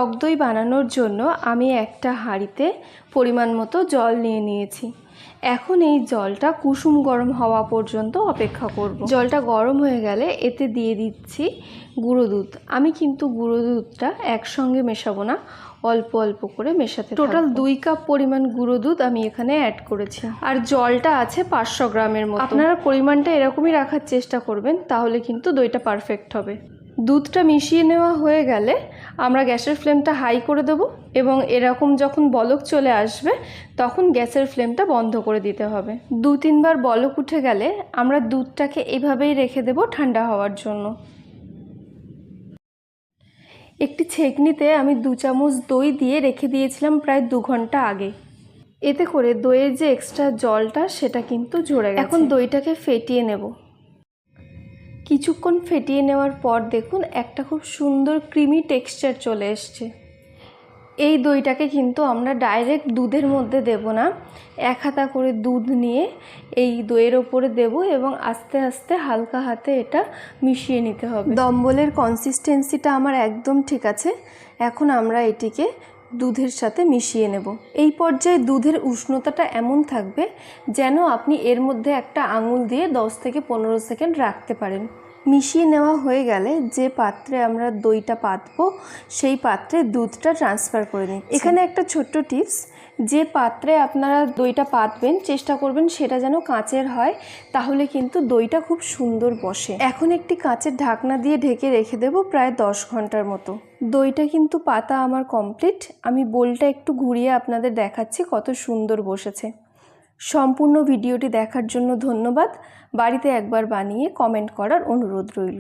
টক দই বানানোর জন্য আমি একটা হাঁড়িতে পরিমাণ মতো জল নিয়ে নিয়েছি। এখন এই জলটা কুসুম গরম হওয়া পর্যন্ত অপেক্ষা করব। জলটা গরম হয়ে গেলে এতে দিয়ে দিচ্ছি গুঁড়ো দুধ। আমি কিন্তু গুঁড়ো দুধটা একসঙ্গে মেশাবো না, অল্প অল্প করে মেশাতে থাকবো। টোটাল 2 কাপ পরিমাণ গুঁড়ো দুধ আমি এখানে অ্যাড করেছি। আর জলটা আছে 500 গ্রামের মতো। আপনারা পরিমাণটা এরকমই রাখার চেষ্টা করবেন, তাহলে কিন্তু দইটা পারফেক্ট হবে। দুধটা মিশিয়ে নেওয়া হয়ে গেলে আমরা গ্যাসের ফ্লেমটা হাই করে দেব এবং এরকম যখন বলক চলে আসবে তখন গ্যাসের ফ্লেমটা বন্ধ করে দিতে হবে। 2-3 বার বলক উঠে গেলে আমরা দুধটাকে এভাবেই রেখে দেব ঠান্ডা হওয়ার জন্য। একটি ছেঁকনিতে আমি 2 চামচ দই দিয়ে রেখে দিয়েছিলাম প্রায় 2 ঘন্টা আগে। এতে করে দইয়ের যে এক্সট্রা জলটা সেটা কিন্তু ঝরে গেছে। এখন দইটাকে ফেটিয়ে নেব। কিছুক্ষণ ফেটিয়ে নেওয়ার পর দেখুন একটা খুব সুন্দর ক্রিমি টেক্সচার চলে এসছে। এই দইটাকে কিন্তু আমরা ডাইরেক্ট দুধের মধ্যে দেব না, 1 হাতা করে দুধ নিয়ে এই দইয়ের ওপরে দেব এবং আস্তে আস্তে হালকা হাতে এটা মিশিয়ে নিতে হবে। দম্বলের কনসিস্টেন্সিটা আমার একদম ঠিক আছে। এখন আমরা এটিকে দুধের সাথে মিশিয়ে নেব। এই পর্যায়ে দুধের উষ্ণতাটা এমন থাকবে যেন আপনি এর মধ্যে একটা আঙুল দিয়ে 10 থেকে 15 সেকেন্ড রাখতে পারেন। মিশিয়ে নেওয়া হয়ে গেলে যে পাত্রে আমরা দইটা পাতবো সেই পাত্রে দুধটা ট্রান্সফার করে নিই। এখানে একটা ছোট্ট টিপস, যে পাত্রে আপনারা দইটা পাতবেন চেষ্টা করবেন সেটা যেন কাঁচের হয়, তাহলে কিন্তু দইটা খুব সুন্দর বসে। এখন একটি কাঁচের ঢাকনা দিয়ে ঢেকে রেখে দেব প্রায় 10 ঘন্টার মতো। দইটা কিন্তু পাতা আমার কমপ্লিট। আমি বোলটা একটু ঘুরিয়ে আপনাদের দেখাচ্ছি কত সুন্দর বসেছে। সম্পূর্ণ ভিডিওটি দেখার জন্য ধন্যবাদ। বাড়িতে একবার বানিয়ে কমেন্ট করার অনুরোধ রইল।